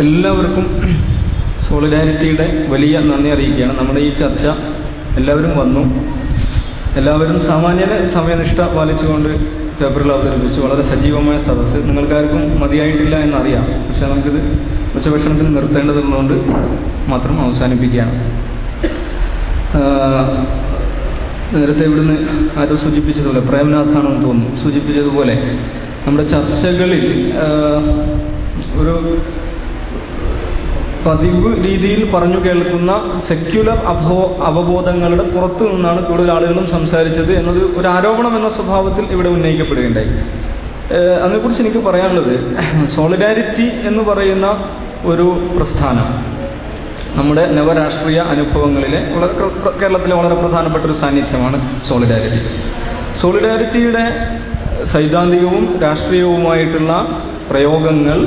എല്ലാവർക്കും സോളിഡാരിറ്റിയുടെ വലിയ നന്ദി അറിയിക്കുകയാണ്. നമ്മുടെ ഈ ചർച്ച എല്ലാവരും വന്നു, എല്ലാവരും സാമാന്യന സമയനിഷ്ഠ പാലിച്ചുകൊണ്ട് പേപ്പറിൽ അവതരിപ്പിച്ചു. വളരെ സജീവമായ സദസ്സ്. നിങ്ങൾക്കാർക്കും മതിയായിട്ടില്ല എന്നറിയാം, പക്ഷെ നമുക്കിത് ഉച്ചഭക്ഷണത്തിന് നിർത്തേണ്ടതുള്ളതുകൊണ്ട് മാത്രം അവസാനിപ്പിക്കുകയാണ്. നേരത്തെ ഇവിടുന്ന് ആരോ സൂചിപ്പിച്ചതുപോലെ, പ്രേംനാഥാണെന്ന് തോന്നുന്നു, സൂചിപ്പിച്ചതുപോലെ നമ്മുടെ ചർച്ചകളിൽ ഒരു പതിവ് രീതിയിൽ പറഞ്ഞു കേൾക്കുന്ന സെക്യുലർ അവബോധങ്ങളുടെ പുറത്തു നിന്നാണ് കൂടുതൽ ആളുകളും സംസാരിച്ചത് എന്നത് ഒരു ആരോപണം എന്ന സ്വഭാവത്തിൽ ഇവിടെ ഉന്നയിക്കപ്പെടുകയുണ്ടായി. അതിനെക്കുറിച്ച് എനിക്ക് പറയാനുള്ളത്, സോളിഡാരിറ്റി എന്ന് പറയുന്ന ഒരു പ്രസ്ഥാനം നമ്മുടെ നവരാഷ്ട്രീയ അനുഭവങ്ങളിലെ കേരളത്തിലെ വളരെ പ്രധാനപ്പെട്ട ഒരു സാന്നിധ്യമാണ് സോളിഡാരിറ്റി. സോളിഡാരിറ്റിയുടെ സൈദ്ധാന്തികവും രാഷ്ട്രീയവുമായിട്ടുള്ള പ്രയോഗങ്ങൾ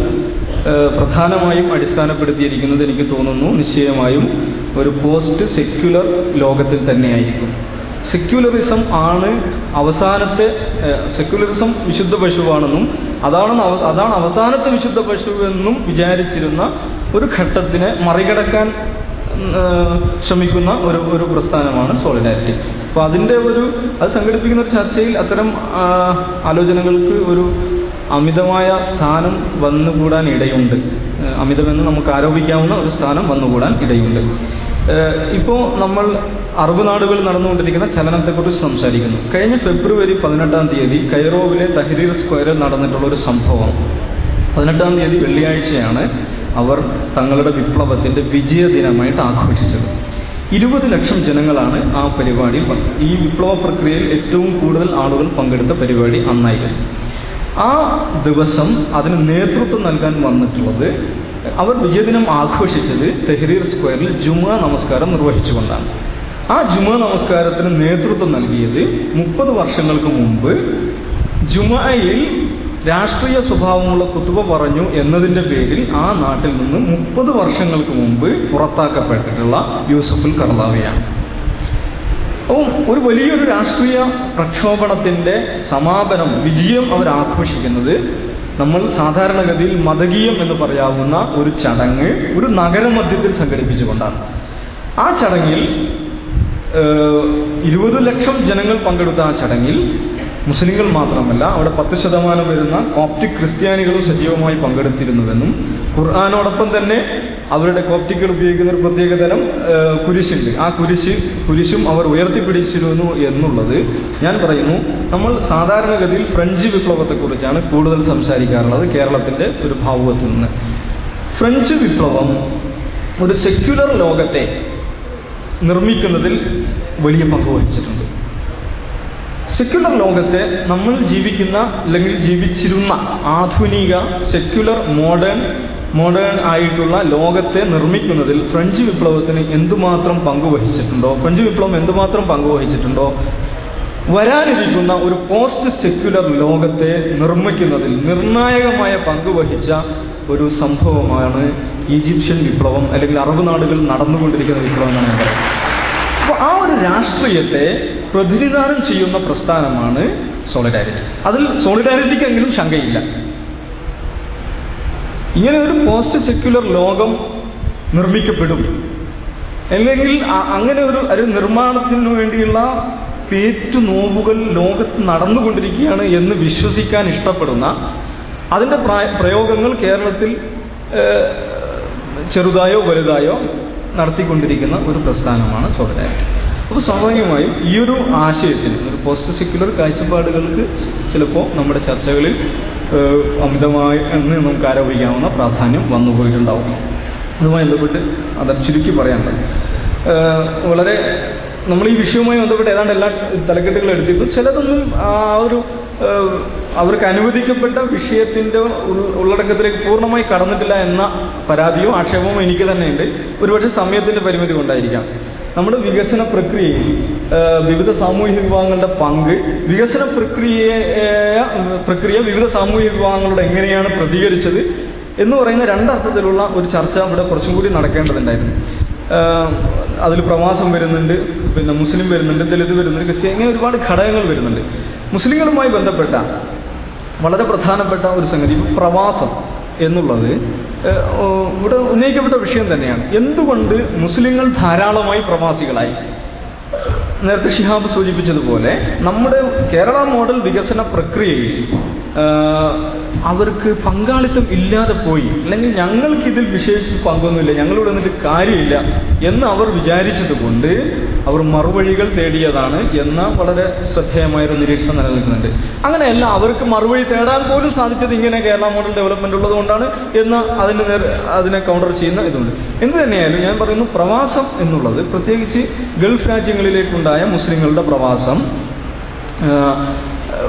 പ്രധാനമായും അടിസ്ഥാനപ്പെടുത്തിയിരിക്കുന്നത് എനിക്ക് തോന്നുന്നു നിശ്ചയമായും ഒരു പോസ്റ്റ് സെക്യുലർ ലോകത്തിൽ തന്നെയായിരിക്കും. സെക്യുലറിസം ആണ് അവസാനത്തെ, സെക്യുലറിസം വിശുദ്ധ പശുവാണെന്നും അതാണ് അവസാനത്തെ വിശുദ്ധ പശു എന്നും വിചാരിച്ചിരുന്ന ഒരു ഘട്ടത്തിനെ മറികടക്കാൻ ശ്രമിക്കുന്ന ഒരു പ്രസ്ഥാനമാണ് സോളിഡാരിറ്റി. അപ്പോൾ അത് സംഘടിപ്പിക്കുന്ന ഒരു ചർച്ചയിൽ അത്തരം ആലോചനകൾക്ക് ഒരു അമിതമായ സ്ഥാനം വന്നുകൂടാൻ ഇടയുണ്ട്. അമിതമെന്ന് നമുക്ക് ആരോപിക്കാവുന്ന ഒരു സ്ഥാനം വന്നുകൂടാൻ ഇടയുണ്ട്. ഇപ്പോൾ നമ്മൾ അറബ് നാടുകളിൽ നടന്നുകൊണ്ടിരിക്കുന്ന ചലനത്തെക്കുറിച്ച് സംസാരിക്കുന്നു. കഴിഞ്ഞ ഫെബ്രുവരി 18 കൈറോവിലെ തഹ്രീർ സ്ക്വയറിൽ നടന്നിട്ടുള്ള ഒരു സംഭവം. 18 വെള്ളിയാഴ്ചയാണ് അവർ തങ്ങളുടെ വിപ്ലവത്തിൻ്റെ വിജയദിനമായിട്ട് ആഘോഷിച്ചത്. 20 ലക്ഷം ജനങ്ങളാണ് ആ പരിപാടിയിൽ, ഈ വിപ്ലവ പ്രക്രിയയിൽ ഏറ്റവും കൂടുതൽ ആളുകൾ പങ്കെടുത്ത പരിപാടി അന്നായിരുന്നു. ആ ദിവസം അതിന് നേതൃത്വം നൽകാൻ വന്നിട്ടുള്ളത്, അവർ വിജയദിനം ആഘോഷിച്ചത് തഹ്രീർ സ്ക്വയറിൽ ജുമുഅ നമസ്കാരം നിർവഹിച്ചുകൊണ്ടാണ്. ആ ജുമുഅ നമസ്കാരത്തിന് നേതൃത്വം നൽകിയത് 30 വർഷങ്ങൾക്ക് മുമ്പ് ജുമുഅയിൽ രാഷ്ട്രീയ സ്വഭാവമുള്ള ഖുതുബ പറഞ്ഞു എന്നതിൻ്റെ പേരിൽ ആ നാട്ടിൽ നിന്ന് 30 വർഷങ്ങൾക്ക് മുമ്പ് പുറത്താക്കപ്പെട്ടിട്ടുള്ള യൂസുഫുൽ കർളാവിയാണ്. ഒരു വലിയൊരു രാഷ്ട്രീയ പ്രക്ഷോഭണത്തിൻ്റെ സമാപനം, വിജയം അവർ ആഘോഷിക്കുന്നത് നമ്മൾ സാധാരണഗതിയിൽ മതകീയം എന്ന് പറയാവുന്ന ഒരു ചടങ്ങ് ഒരു നഗരമധ്യത്തിൽ സംഘടിപ്പിച്ചുകൊണ്ടാണ്. ആ ചടങ്ങിൽ 20 ലക്ഷം ജനങ്ങൾ പങ്കെടുത്ത ആ ചടങ്ങിൽ മുസ്ലിങ്ങൾ മാത്രമല്ല, അവിടെ 10% വരുന്ന കോപ്റ്റിക് ക്രിസ്ത്യാനികളും സജീവമായി പങ്കെടുത്തിരുന്നുവെന്നും ഖുർആനോടൊപ്പം തന്നെ അവരുടെ കോപ്റ്റിക്കുകൾ ഉപയോഗിക്കുന്ന ഒരു പ്രത്യേകതരം കുരിശുണ്ട്, ആ കുരിശും അവർ ഉയർത്തിപ്പിടിച്ചിരുന്നു എന്നുള്ളത് ഞാൻ പറയുന്നു. നമ്മൾ സാധാരണഗതിയിൽ ഫ്രഞ്ച് വിപ്ലവത്തെക്കുറിച്ചാണ് കൂടുതൽ സംസാരിക്കാറുള്ളത് കേരളത്തിൻ്റെ ഒരു ഭാവുകത്തിൽ നിന്ന്. ഫ്രഞ്ച് വിപ്ലവം ഒരു സെക്യുലർ ലോകത്തെ നിർമ്മിക്കുന്നതിൽ വലിയ പങ്ക് വഹിച്ചിട്ടുണ്ട്. സെക്യുലർ ലോകത്തെ നമ്മൾ ജീവിക്കുന്ന അല്ലെങ്കിൽ ജീവിച്ചിരുന്ന ആധുനിക സെക്യുലർ മോഡേൺ ആയിട്ടുള്ള ലോകത്തെ നിർമ്മിക്കുന്നതിൽ ഫ്രഞ്ച് വിപ്ലവത്തിന് എന്തുമാത്രം പങ്കുവഹിച്ചിട്ടുണ്ടോ, ഫ്രഞ്ച് വിപ്ലവം എന്തുമാത്രം പങ്കുവഹിച്ചിട്ടുണ്ടോ, വരാനിരിക്കുന്ന ഒരു പോസ്റ്റ് സെക്യുലർ ലോകത്തെ നിർമ്മിക്കുന്നതിൽ നിർണായകമായ പങ്കുവഹിച്ച ഒരു സംഭവമാണ് ഈജിപ്ഷ്യൻ വിപ്ലവം, അല്ലെങ്കിൽ അറബ് നാടുകളിൽ നടന്നുകൊണ്ടിരിക്കുന്ന വിപ്ലവം എന്നാണ് ഞാൻ പറയുന്നത്. അപ്പോൾ ആ ഒരു രാഷ്ട്രീയത്തെ പ്രതിനിധാനം ചെയ്യുന്ന പ്രസ്ഥാനമാണ് സോളിഡാരിറ്റി. അതിൽ സോളിഡാരിറ്റിക്കെങ്കിലും ശങ്കയില്ല. ഇങ്ങനെ ഒരു പോസ്റ്റ് സെക്യുലർ ലോകം നിർമ്മിക്കപ്പെടും, അല്ലെങ്കിൽ അങ്ങനെ ഒരു നിർമ്മാണത്തിന് വേണ്ടിയുള്ള പേറ്റുനോവുകൾ ലോകത്ത് നടന്നുകൊണ്ടിരിക്കുകയാണ് എന്ന് വിശ്വസിക്കാൻ ഇഷ്ടപ്പെടുന്ന, അതിൻ്റെ പ്രയോഗങ്ങൾ കേരളത്തിൽ ചെറുതായോ വലുതായോ നടത്തിക്കൊണ്ടിരിക്കുന്ന ഒരു പ്രസ്ഥാനമാണ് സോളിഡാരിറ്റി. അപ്പോൾ സ്വാഭാവികമായും ഈ ഒരു ആശയത്തിന്, ഒരു പോസ്റ്റ് സെക്യുലർ കാഴ്ചപ്പാടുകൾക്ക് ചിലപ്പോൾ നമ്മുടെ ചർച്ചകളിൽ അമിതമായി എന്ന് നമുക്ക് ആരോപിക്കാവുന്ന പ്രാധാന്യം വന്നുപോയിട്ടുണ്ടാവും. അതുമായി ബന്ധപ്പെട്ട് അത് ചുരുക്കി പറയാനുള്ളത്, വളരെ നമ്മൾ ഈ വിഷയവുമായി ബന്ധപ്പെട്ട് ഏതാണ്ട് എല്ലാ തലക്കെട്ടുകൾ എടുത്തിട്ടും ചിലതൊന്നും ആ ഒരു അവർക്ക് അനുവദിക്കപ്പെട്ട വിഷയത്തിൻ്റെ ഉള്ളടക്കത്തിലേക്ക് പൂർണ്ണമായി കടന്നിട്ടില്ല എന്ന പരാതിയോ ആക്ഷേപമോ എനിക്ക് തന്നെയുണ്ട്. ഒരുപക്ഷെ സമയത്തിൻ്റെ പരിമിതി കൊണ്ടായിരിക്കാം. നമ്മുടെ വികസന പ്രക്രിയയിൽ വിവിധ സാമൂഹിക വിഭാഗങ്ങളുടെ പങ്ക്, വികസന പ്രക്രിയ വിവിധ സാമൂഹിക വിഭാഗങ്ങളോട് എങ്ങനെയാണ് പ്രതികരിച്ചത് എന്ന് പറയുന്ന രണ്ടർത്ഥത്തിലുള്ള ഒരു ചർച്ച ഇവിടെ കുറച്ചും കൂടി നടക്കേണ്ടതുണ്ടായിരുന്നു. അതിൽ പ്രവാസം വരുന്നുണ്ട്, പിന്നെ മുസ്ലിം വരുന്നുണ്ട്, ദലിത് വരുന്നുണ്ട്, ക്രിസ്ത്യൻ, ഇങ്ങനെ ഒരുപാട് ഘടകങ്ങൾ വരുന്നുണ്ട്. മുസ്ലിങ്ങളുമായി ബന്ധപ്പെട്ട വളരെ പ്രധാനപ്പെട്ട ഒരു സംഗതി പ്രവാസം. എന്നുള്ളത് ഇവിടെ ഉന്നയിക്കപ്പെട്ട വിഷയം തന്നെയാണ്. എന്തുകൊണ്ട് മുസ്ലിങ്ങൾ ധാരാളമായി പ്രവാസികളായി? നേരത്തെ ഷിഹാബ് സൂചിപ്പിച്ചതുപോലെ നമ്മുടെ കേരള മോഡൽ വികസന പ്രക്രിയയിൽ അവർക്ക് പങ്കാളിത്തം ഇല്ലാതെ പോയി, അല്ലെങ്കിൽ ഞങ്ങൾക്കിതിൽ വിശേഷിച്ച് പങ്കൊന്നുമില്ല, ഞങ്ങളിവിടെ നിന്നിട്ട് കാര്യമില്ല എന്ന് അവർ വിചാരിച്ചതുകൊണ്ട് അവർ മറുവഴികൾ തേടിയതാണ് എന്ന വളരെ ശ്രദ്ധേയമായൊരു നിരീക്ഷണം നിലനിൽക്കുന്നുണ്ട്. അങ്ങനെയല്ല, അവർക്ക് മറുവഴി തേടാൻ പോലും സാധിച്ചത് ഇങ്ങനെ കേരള മോഡൽ ഡെവലപ്മെന്റ് ഉള്ളത് കൊണ്ടാണ് എന്ന് അതിനെ കൗണ്ടർ ചെയ്യുന്ന ഇതുണ്ട്. എന്ത് തന്നെയായാലും ഞാൻ പറയുന്നു, പ്രവാസം എന്നുള്ളത് പ്രത്യേകിച്ച് ഗൾഫ് രാജ്യങ്ങളിലേക്കുണ്ടായ മുസ്ലിങ്ങളുടെ പ്രവാസം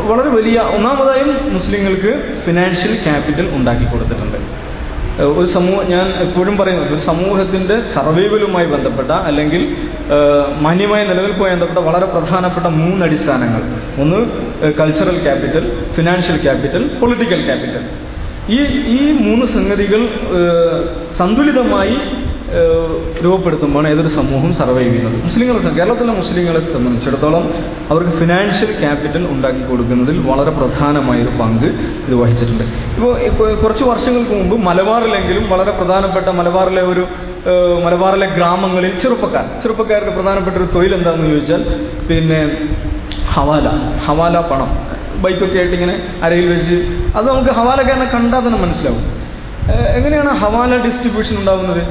വളരെ വലിയ, ഒന്നാമതായും മുസ്ലിങ്ങൾക്ക് ഫിനാൻഷ്യൽ ക്യാപിറ്റൽ ഉണ്ടാക്കി കൊടുത്തിട്ടുണ്ട്. ഒരു ഞാൻ എപ്പോഴും പറയുന്നത്, ഒരു സമൂഹത്തിൻ്റെ സർവൈവലുമായി ബന്ധപ്പെട്ട അല്ലെങ്കിൽ മാന്യമായ നിലനിൽപ്പുമായി ബന്ധപ്പെട്ട വളരെ പ്രധാനപ്പെട്ട 3 അടിസ്ഥാനങ്ങൾ. ഒന്ന് cultural capital, financial capital, political capital. ഈ 3 സംഗതികൾ സന്തുലിതമായി രൂപപ്പെടുത്തുമ്പോൾ ഏതൊരു സമൂഹം സർവൈവ് ചെയ്യുന്നത്. കേരളത്തിലെ മുസ്ലിങ്ങളെ സംബന്ധിച്ചിടത്തോളം അവർക്ക് ഫിനാൻഷ്യൽ ക്യാപിറ്റൽ ഉണ്ടാക്കി കൊടുക്കുന്നതിൽ വളരെ പ്രധാനമായൊരു പങ്ക് ഇത് വഹിച്ചിട്ടുണ്ട്. ഇപ്പോൾ കുറച്ച് വർഷങ്ങൾക്ക് മുമ്പ് മലബാറിലെങ്കിലും വളരെ പ്രധാനപ്പെട്ട മലബാറിലെ ഗ്രാമങ്ങളിൽ ചെറുപ്പക്കാർക്ക് പ്രധാനപ്പെട്ട ഒരു തൊഴിൽ എന്താണെന്ന് ചോദിച്ചാൽ പിന്നെ ഹവാല പണം ബൈക്കൊക്കെ ആയിട്ട് ഇങ്ങനെ അരയിൽ വെച്ച്, അത് നമുക്ക് ഹവാലക്കാരനെ കണ്ടാൽ തന്നെ മനസ്സിലാവും. എങ്ങനെയാണ് ഹവാല ഡിസ്ട്രിബ്യൂഷൻ ഉണ്ടാകുന്നത്?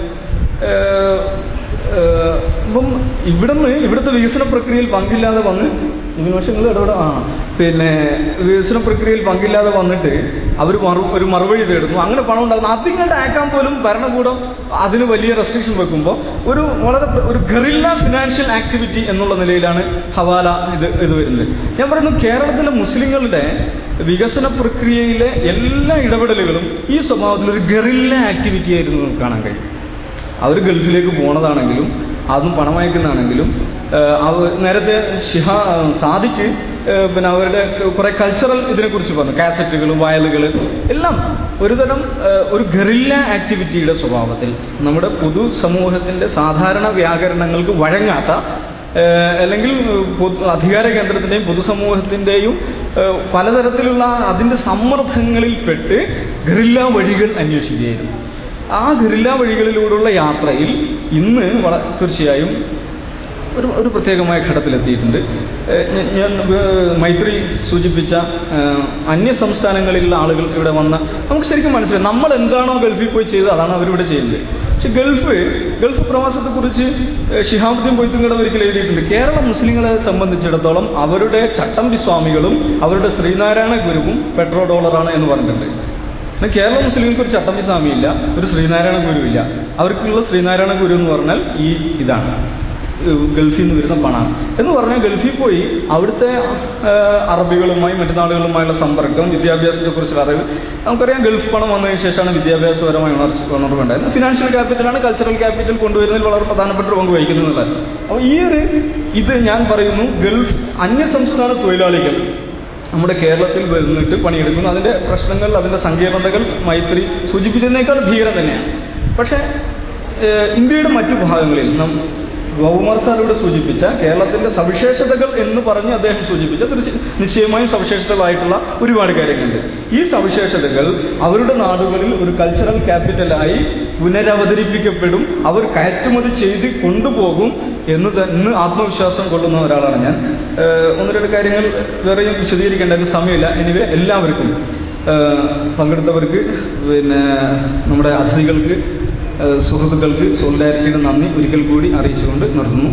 ഇപ്പം ഇവിടുത്തെ വികസന പ്രക്രിയയിൽ പങ്കില്ലാതെ വന്ന് വികസന പ്രക്രിയയിൽ പങ്കില്ലാതെ വന്നിട്ട് അവർ ഒരു മറുവഴി തേടുന്നു, അങ്ങനെ പണം ഉണ്ടാകുന്നു. അതിങ്ങോട്ട് അയക്കാൻ പോലും ഭരണകൂടം അതിന് വലിയ റെസ്ട്രിക്ഷൻ വെക്കുമ്പോൾ ഒരു ഗറില്ല ഫിനാൻഷ്യൽ ആക്ടിവിറ്റി എന്നുള്ള നിലയിലാണ് ഹവാല ഇത് വരുന്നത്. ഞാൻ പറയുന്നു, കേരളത്തിലെ മുസ്ലിങ്ങളുടെ വികസന പ്രക്രിയയിലെ എല്ലാ ഇടപെടലുകളും ഈ സ്വഭാവത്തിൽ ഒരു ഗറില്ല ആക്ടിവിറ്റി ആയിരുന്നു നമുക്ക് കാണാൻ കഴിയും. അവർ ഗൾഫിലേക്ക് പോണതാണെങ്കിലും അതും പണം അയക്കുന്നതാണെങ്കിലും നേരത്തെ സാദിക്ക് പിന്നെ അവരുടെ കുറെ കൾച്ചറൽ ഇതിനെക്കുറിച്ച് പറഞ്ഞു, കാസറ്റുകൾ, വയലുകൾ എല്ലാം ഒരുതരം ഒരു ഗറില്ല ആക്ടിവിറ്റിയുടെ സ്വഭാവത്തിൽ നമ്മുടെ പൊതുസമൂഹത്തിൻ്റെ സാധാരണ വ്യാകരണങ്ങൾക്ക് വഴങ്ങാത്ത അല്ലെങ്കിൽ അധികാര കേന്ദ്രത്തിൻ്റെയും പൊതുസമൂഹത്തിൻ്റെയും പലതരത്തിലുള്ള അതിൻ്റെ സമ്മർദ്ദങ്ങളിൽപ്പെട്ട് ഗറില്ല വഴികൾ അന്വേഷിക്കുകയായിരുന്നു. ആ ഗറില്ല വഴികളിലൂടെയുള്ള യാത്രയിൽ ഇന്ന് തീർച്ചയായും ഒരു പ്രത്യേകമായ ഘട്ടത്തിലെത്തിയിട്ടുണ്ട്. ഞാൻ മൈത്രി സൂചിപ്പിച്ച അന്യ സംസ്ഥാനങ്ങളിലുള്ള ആളുകൾ ഇവിടെ വന്ന നമുക്ക് ശരിക്കും മനസ്സിലായി, നമ്മൾ എന്താണോ ഗൾഫിൽ പോയി ചെയ്തത് അതാണ് അവരിവിടെ ചെയ്യുന്നത്. പക്ഷെ ഗൾഫ് പ്രവാസത്തെക്കുറിച്ച് ഷിഹാബുദ്ദീൻ പൊയ്ത്തുങ്കട ഒരിക്കൽ എഴുതിയിട്ടുണ്ട്. കേരള മുസ്ലിങ്ങളെ സംബന്ധിച്ചിടത്തോളം അവരുടെ ചട്ടമ്പി സ്വാമികളും അവരുടെ ശ്രീനാരായണ ഗുരുവും പെട്രോ ഡോളറാണ് എന്ന് പറഞ്ഞിട്ടുണ്ട്. കേരള മുസ്ലിങ്ങൾക്ക് ഒരു ചട്ടമ്പി സ്വാമിയില്ല, ഒരു ശ്രീനാരായണ ഗുരുവില്ല. അവർക്കുള്ള ശ്രീനാരായണ ഗുരു എന്ന് പറഞ്ഞാൽ ഇതാണ് ഗൾഫിൽ നിന്ന് വരുന്ന പണമാണ് എന്ന് പറഞ്ഞാൽ ഗൾഫിൽ പോയി അവിടുത്തെ അറബികളുമായി മറ്റു നാടുകളുമായുള്ള സമ്പർക്കം, വിദ്യാഭ്യാസത്തെക്കുറിച്ചുള്ള അറിവ്. നമുക്കറിയാം, ഗൾഫ് പണം വന്നതിന് ശേഷമാണ് വിദ്യാഭ്യാസപരമായ ഉണർവുണ്ടായത്. ഫിനാൻഷ്യൽ ക്യാപിറ്റലാണ് കൾച്ചറൽ ക്യാപിറ്റൽ കൊണ്ടുവരുന്നതിൽ വളരെ പ്രധാനപ്പെട്ട ഒരു പങ്ക് വഹിക്കുന്നത്. അപ്പോൾ ഇത് ഞാൻ പറയുന്നു, ഗൾഫ് അന്യസംസ്ഥാന തൊഴിലാളികൾ നമ്മുടെ കേരളത്തിൽ വന്നിട്ട് പണിയെടുക്കുന്നു. അതിൻ്റെ പ്രശ്നങ്ങൾ, അതിൻ്റെ സങ്കീർണതകൾ മൈത്രി സൂചിപ്പിച്ചതിനേക്കാൾ ഭീകരം തന്നെയാണ്. പക്ഷേ ഇന്ത്യയുടെ മറ്റു ഭാഗങ്ങളിൽ ഗൗകുമാർ സാറിവിടെ സൂചിപ്പിച്ച കേരളത്തിൻ്റെ സവിശേഷതകൾ എന്ന് പറഞ്ഞ് അദ്ദേഹം സൂചിപ്പിച്ച നിശ്ചയമായും സവിശേഷതകളായിട്ടുള്ള ഒരുപാട് കാര്യങ്ങളുണ്ട്. ഈ സവിശേഷതകൾ അവരുടെ നാടുകളിൽ ഒരു കൾച്ചറൽ ക്യാപിറ്റലായി പുനരവതരിപ്പിക്കപ്പെടും, അവർ കയറ്റുമതി ചെയ്ത് കൊണ്ടുപോകും എന്ന് ആത്മവിശ്വാസം കൊള്ളുന്ന ഒരാളാണ് ഞാൻ. 1-2 കാര്യങ്ങൾ വേറെയും വിശദീകരിക്കേണ്ട സമയമില്ല. എനിവേ, എല്ലാവർക്കും പങ്കെടുത്തവർക്ക് പിന്നെ നമ്മുടെ അതിഥികൾക്ക് സുഹൃത്തുക്കൾക്ക് സോളിഡാരിറ്റിയുടെ നന്ദി ഒരിക്കൽ കൂടി അറിയിച്ചുകൊണ്ട് നിർത്തുന്നു.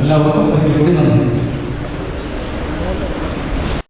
എല്ലാവർക്കും